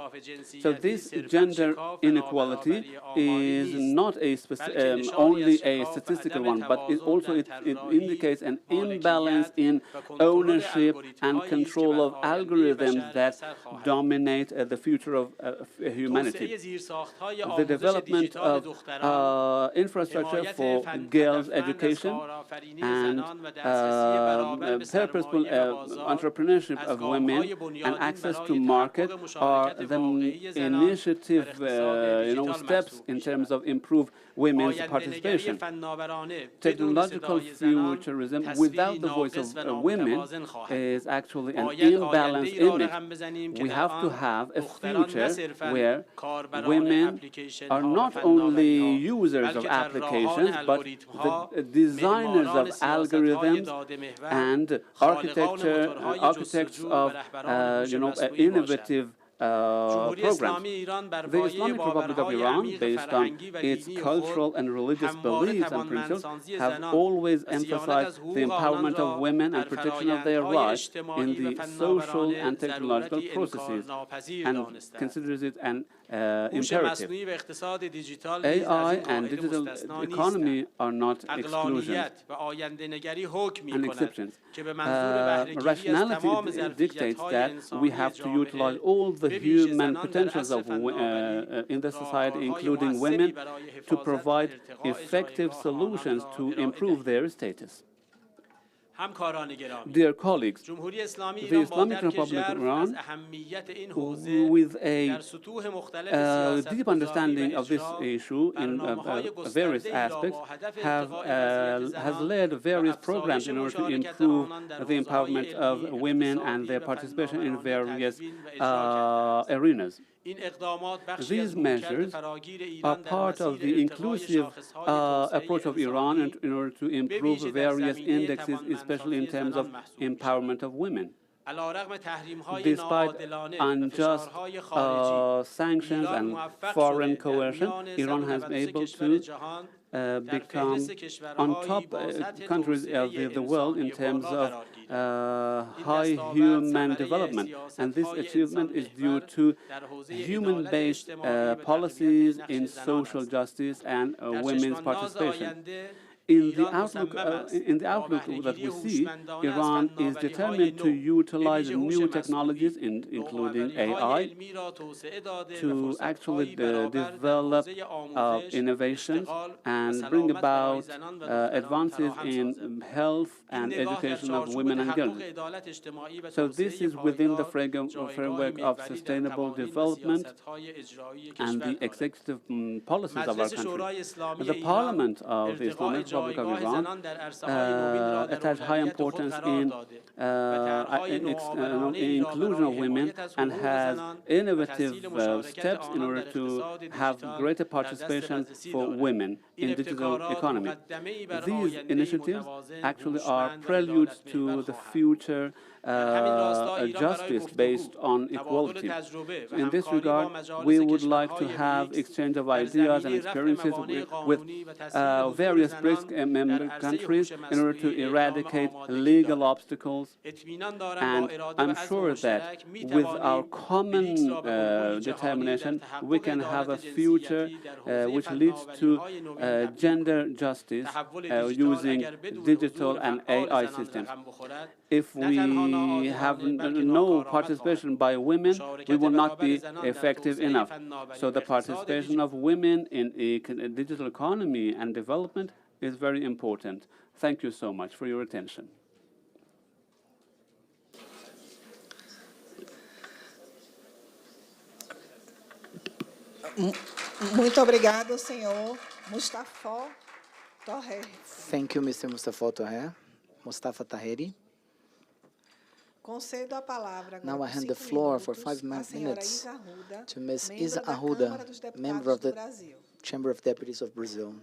So this gender inequality is not only a statistical one, but it indicates an imbalance in ownership and control of algorithms that dominate the future of humanity. The development of infrastructure for girls' education and purposeful entrepreneurship of women and access to market are the initiative steps in terms of improve women's participation. Technological futurism without the voice of women is actually an imbalanced image. We have to have a future where women are not only users of applications, but the designers of algorithms and architects of innovative programs. The Islamic Republic of Iran, based on its cultural and religious beliefs and principles, have always emphasized the empowerment of women and protection of their rights in the social and technological processes, and considers it an imperative. AI and digital economy are not exclusions and exceptions. Rationality dictates that we have to utilize all the human potentials of in the society, including women, to provide effective solutions to improve their status. Dear colleagues, the Islamic Republic of Iran, with a deep understanding of this issue in various aspects, has led various programs in order to improve the empowerment of women and their participation in various arenas. These measures are part of the inclusive approach of Iran in order to improve various indexes, especially in terms of empowerment of women. Despite unjust sanctions and foreign coercion, Iran has been able to become on top countries of the world in terms of high human development. And this achievement is due to human-based policies in social justice and women's participation. In the outlook that we see, Iran is determined to utilize new technologies, including AI, to actually develop innovations and bring about advances in health and education of women and girls. So this is within the framework of sustainable development and the executive policies of our country. The Parliament of the Islamic Republic of Iran attaches high importance in inclusion of women and has innovative steps in order to have greater participation for women in digital economy. These initiatives actually are preludes to the future justice based on equality. In this regard, we would like to have exchange of ideas and experiences with various BRICS member countries in order to eradicate legal obstacles. And I'm sure that with our common determination, we can have a future which leads to gender justice using digital and AI systems. If we have no participation by women, we will not be effective enough. So the participation of women in a digital economy and development is very important. Thank you so much for your attention. Muito obrigado, senhor Mustafa Taheri. Thank you, Mr. Mustafa Taheri. Concedo a palavra agora. Now I hand the floor for 5 minutes to Ms. Isa Arruda, member of the Chamber of Deputies of Brazil.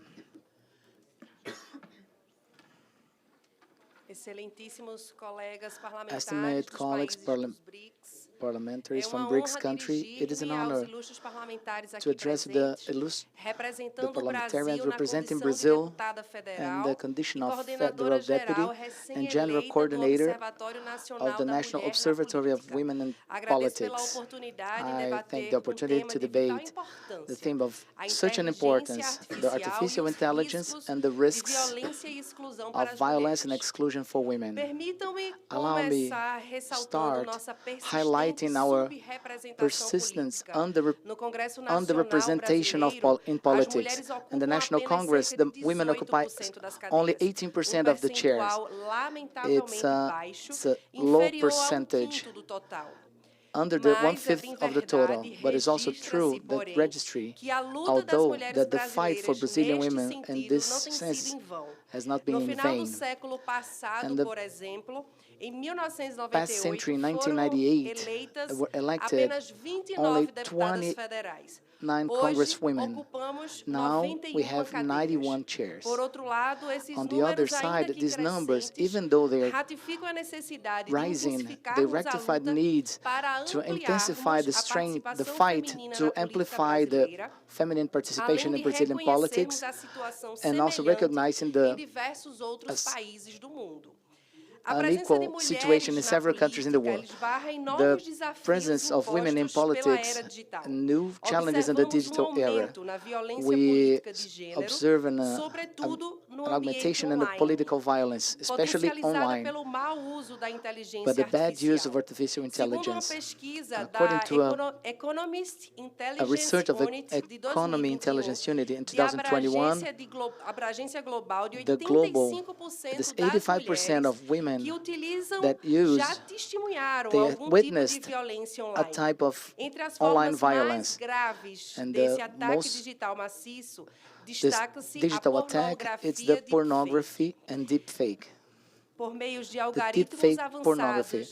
Excelentíssimos colegas parlamentares Estimate dos colleagues, países dos BRICS, parliamentaries from BRICS country, it is an honor to address the parliamentarians representing Brazil and the condition of federal deputy and general coordinator of the National Observatory of Women in Politics. I thank the opportunity to debate the theme of such an importance, the artificial intelligence and the risks of violence and exclusion for women. Allow me to start highlighting highlighting our persistence underrepresentation in politics. In the National Congress, the women occupy only 18% of the chairs. It's a low percentage, under the 1/5 of the total. But it's also true that registry, although that the fight for Brazilian women in this sense has not been in vain. And the past century, in 1998, were elected only 29 congresswomen. Now we have 91 chairs. On the other side, these numbers, even though they are rising, they rectify the needs to intensify the fight to amplify the feminine participation in Brazilian politics, and also recognizing the unequal situation in several countries in the world. The presence of women in politics, new challenges in the digital era. We observe an augmentation in the political violence, especially online, but the bad use of artificial intelligence. According to a research of Economy Intelligence Unit in 2021, the global, this 85% of women that they witnessed a type of online violence. And the most this digital attack, it's the pornography and deepfake. The deepfake pornography.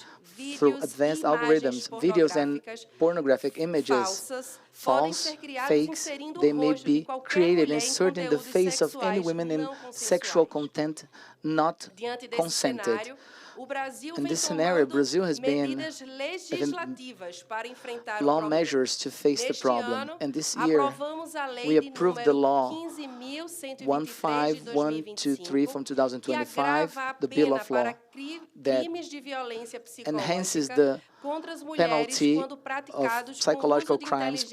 Through advanced algorithms, videos and pornographic images, false, fakes, they may be created, inserted in the face of any women in sexual content not consented. In this scenario, Brazil has been law measures to face the problem. And this year, we approved the law 15123 from 2025, the Bill of Law, that enhances the penalty of psychological crimes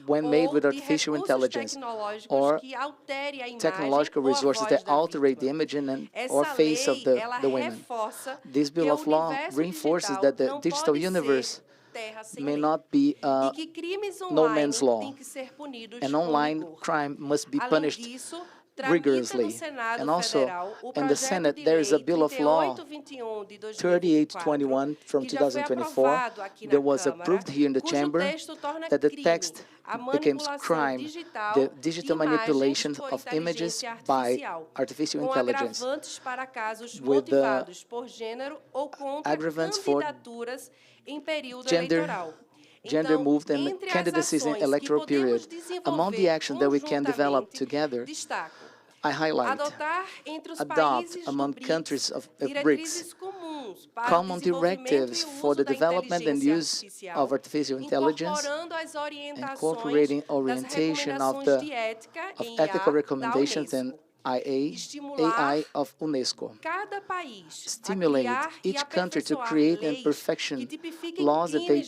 when made with artificial intelligence or technological resources that alterate the image or face of the women. This Bill of Law reinforces that the digital universe may not be no man's law. An online crime must be punished rigorously. And also, in the Senate, there is a Bill of Law 3821 from 2024 that was approved here in the chamber, that the text becomes crime, the digital manipulation of images by artificial intelligence, with the aggravants for gender moved and candidacies in electoral period. Among the actions that we can develop together, I highlight, adopt among countries of BRICS common directives for the development and use of artificial intelligence, incorporating orientation of ethical recommendations and AI of UNESCO. Stimulate each country to create and perfection laws that they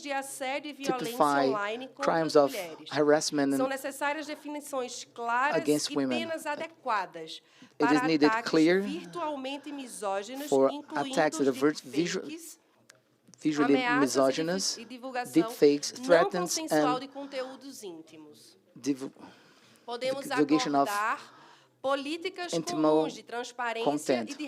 typify crimes of harassment against women. It is needed clear for attacks that are visually misogynist, deepfakes, threatens, and divulgation of políticas de transparência e de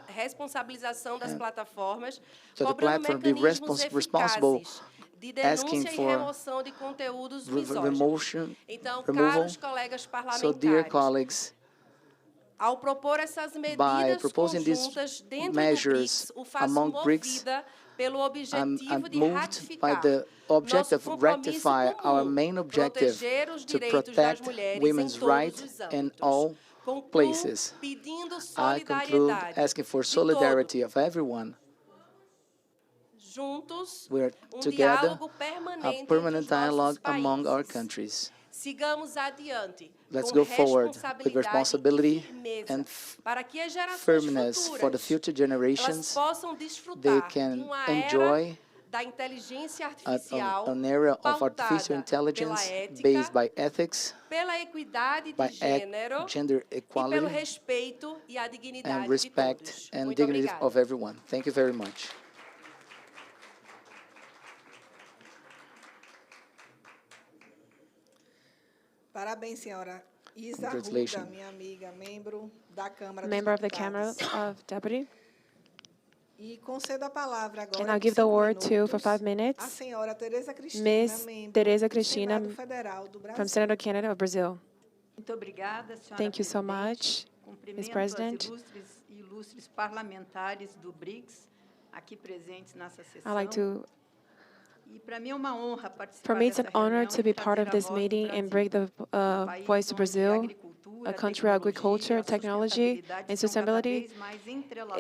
responsabilização das plataformas, cobrando mecanismos eficazes de denúncia e remoção de conteúdos misóginos. Então, caros colegas parlamentares, ao propor essas medidas conjuntas dentro do BRICS, o faço movida pelo objetivo de ratificar nosso compromisso comum, proteger os direitos das mulheres women's rights in all places. I conclude asking for solidarity of everyone. We're together, a permanent dialogue among our countries. Let's go forward with responsibility and firmness for the future generations. They can enjoy an era of artificial intelligence based by ethics, by gender equality, and respect and dignity of everyone. Thank you very much. Parabéns, senhora Isa Ruda, Congratulations. minha amiga, membro da Câmara dos Member of the Camera Deputados. of Deputy. E concedo a palavra agora And I'll por give the 5 word to, for minutos, 5 a minutes, senhora Tereza Cristina, Ms. membro Tereza do Cristina Senado Federal do Brasil. from Senado, Canada of Brazil. Muito obrigada, senhora Thank you so presidente. much, Ms. Cumprimento President. as ilustres parlamentares do BRICS aqui presentes nessa sessão. I'd like to, E para mim é uma honra participar for me, it's an dessa honor reunião to be e part trazer of a this voz do meeting and Brasil. bring the País voice to onde Brazil, agricultura, a country where tecnologia, agriculture, technology, and sustentabilidade estão cada sustainability vez mais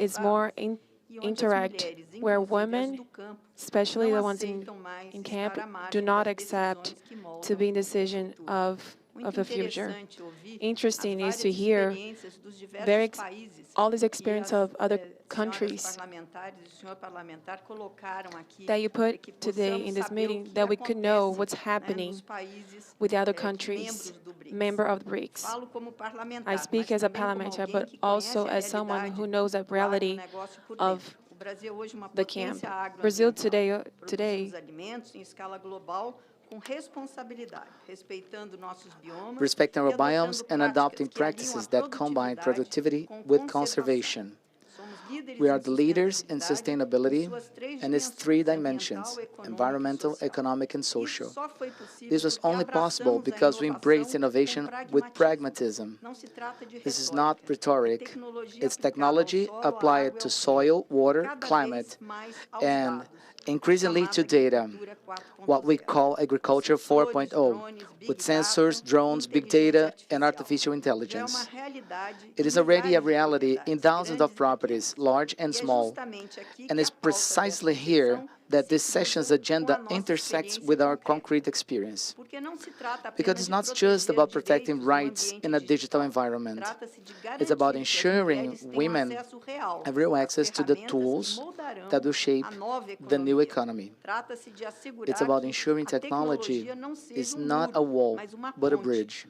is more entrelaçadas e onde as interact, mulheres, where inclusive as women, do campo, especially não the ones aceitam mais in camp, estar à margem do not das accept decisões que to moldam be in o decision futuro. of Muito the future. interessante ouvir Interesting as is to várias hear experiências dos very diversos países all this que experience as of other senhoras countries parlamentares e o senhor parlamentar colocaram aqui that you para put que today possamos in this saber o meeting, que that we could know acontece, what's né, happening nos países with the other membros countries, do BRICS. member of the BRICS. Falo como parlamentar, I speak mas as a também como parliamentary, alguém but que also conhece a as someone realidade who knows the do reality agronegócio por of dentro. O Brasil hoje é uma the camp. potência Brazil agroambiental. today Produzimos alimentos em escala global com responsabilidade, respeitando nossos biomas Respecting e our adotando biomes and adopting práticas que aliam practices a that combine produtividade productivity com with conservação. conservation. Somos líderes We em are the leaders in sustentabilidade sustainability em suas três and its dimensões, three ambiental, dimensions, econômica e environmental, social. economic, and Isso social. só foi possível This was porque only possible abraçamos a because we embraced inovação innovation com with pragmatismo. pragmatism. Não se trata de This is retórica, not é rhetoric, tecnologia it's aplicada ao technology solo, à applied água e to ao soil, water, cada climate, vez mais aos and dados, increasingly chamada to data, agricultura 4.0. what we call agriculture Sensores, 4.0, drones, with big sensors, data, drones, big inteligência data, and artificial. artificial Já é uma intelligence. realidade It em is already a milhares de reality in propriedades, thousands of grandes e properties, pequenas. large and E é small. justamente aqui And que it's a pauta precisely desta here sessão that this se session's cruza com a agenda nossa intersects experiência with our concreta. concrete experience. Porque não se trata Because apenas it's de not just proteger about protecting direitos no rights ambiente in a digital digital. environment. Trata-se de It's about garantir que as ensuring mulheres tenham women acesso real have real às access to the ferramentas que tools moldarão that will shape a nova the new economia. economy. Trata-se de assegurar It's about que ensuring a technology tecnologia não seja is um not a muro, wall, mas uma but a ponte. bridge.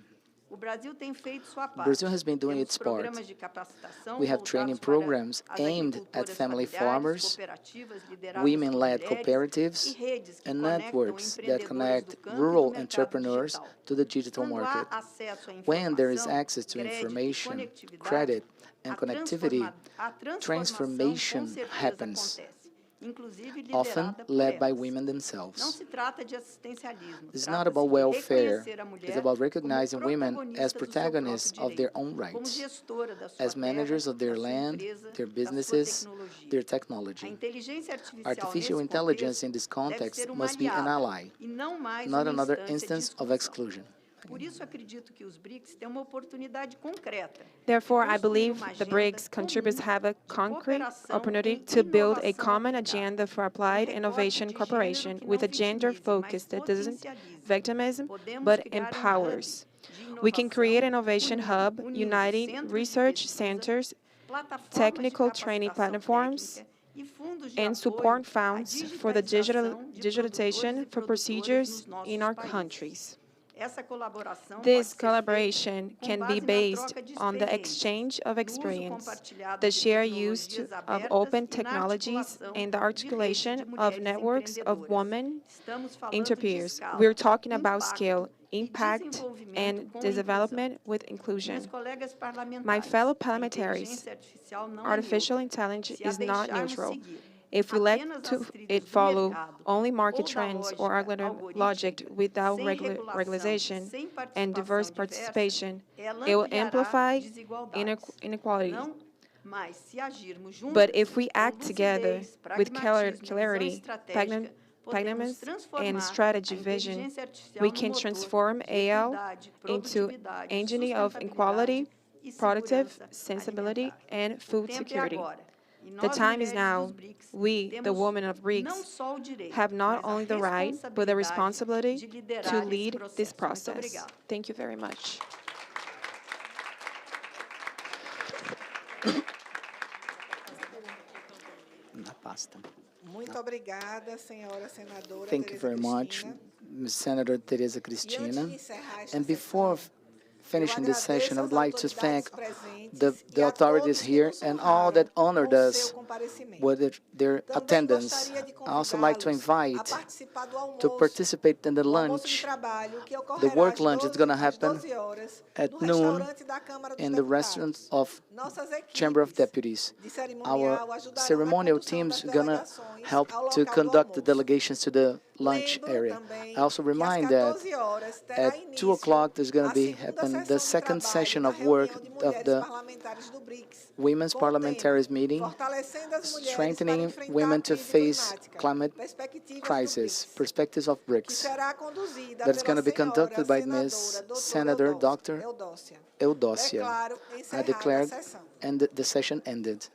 O Brasil tem feito sua parte. Brazil has been doing Temos its part. programas de capacitação We have training voltados para programs as aimed at agricultoras family familiares, farmers, cooperativas lideradas por women-led mulheres cooperatives, e redes que and conectam networks that empreendedores do connect campo e do rural mercado entrepreneurs digital. to the digital Quando market. há acesso à When there is informação, access to crédito e information, conectividade, credit, a and connectivity, transformação transformation com certeza happens, acontece, inclusive often liderada por led by elas. women Não themselves. se trata de assistencialismo, It's not trata-se about de welfare, reconhecer a mulher it's about como recognizing women as protagonista do seu protagonists próprio of their direito, own como rights, gestora da sua as managers terra, of their da sua land, empresa, their da sua businesses, tecnologia. their A technology. inteligência artificial Artificial nesse intelligence contexto in this deve context ser uma must be an aliada ally, e não mais not uma another instância de instance of exclusão. exclusion. Por isso, acredito que os BRICS têm uma oportunidade concreta. Therefore, I Construir believe uma the agenda BRICS contributors comum have a de concrete cooperação opportunity em to build a inovação common aplicada, agenda for applied recorte innovation de cooperation gênero que with não a gender vitimize, focus mas that doesn't potencialize. victimism Podemos but criar empowers. de We can create an inovação innovation hub unindo uniting centros de research pesquisa, centers, plataformas de technical training capacitação platforms, técnica e fundos de and apoio support à funds for the digitalização de digitalization produtores e for produtoras procedures nos nossos in our países. countries. Essa colaboração This pode ser feita collaboration com can base be na based troca de on the experiências, exchange of no uso experience, compartilhado the de shared use tecnologias of abertas open e na technologies, articulação and the de redes articulation de of mulheres networks of empreendedoras. women Estamos falando de interpeers. escala, We're talking about impacto scale, e impact, desenvolvimento and com development with Minhas inclusion. colegas parlamentares, My fellow a parliamentaries, inteligência artificial não artificial é neutra. intelligence Se a is not deixarmos neutral. seguir If we let apenas as trilhas it do follow mercado only market ou da trends or lógica logic algorítmica, without sem regulação, regularization sem and diverse participação participation, diversa, it will ela amplify ampliará desigualdades. inequality. Não, mas se agirmos juntos, But if we com act together lucidez, with pragmatismo e visão clarity, estratégica, podemos pragmatism, transformar and a strategy vision, inteligência artificial we no can motor transform de AI equidade, into produtividade, engine of equality, sustentabilidade e productive, segurança sensibility, alimentar. and O food tempo é security. agora. E The nós, time is mulheres now. dos BRICS, We, the temos women of não BRICS, só o direito, have not mas a only the right, but the responsibility de liderar to esse lead this processo. Muito process. obrigada. Thank you very much. Muito obrigada, senhora senadora Thank you Tereza very much, Cristina. Ms. Senator Tereza E antes Cristina. de encerrar esta And before sessão, finishing this session, I would like to thank the authorities here and all that honored us with their attendance. I also like to invite to participate in the lunch, the work lunch that's going to happen at noon in the restaurant of Chamber of Deputies. Our ceremonial teams are going to help to conduct the delegations to the lunch area. I also remind that at 2 o'clock there's going to be happen the second session of work of the Women's Parliamentarians meeting, strengthening women to face climate crisis, perspectives of BRICS. That's going to be conducted by Ms. Senator Dr. Eudócia. I declare the session ended.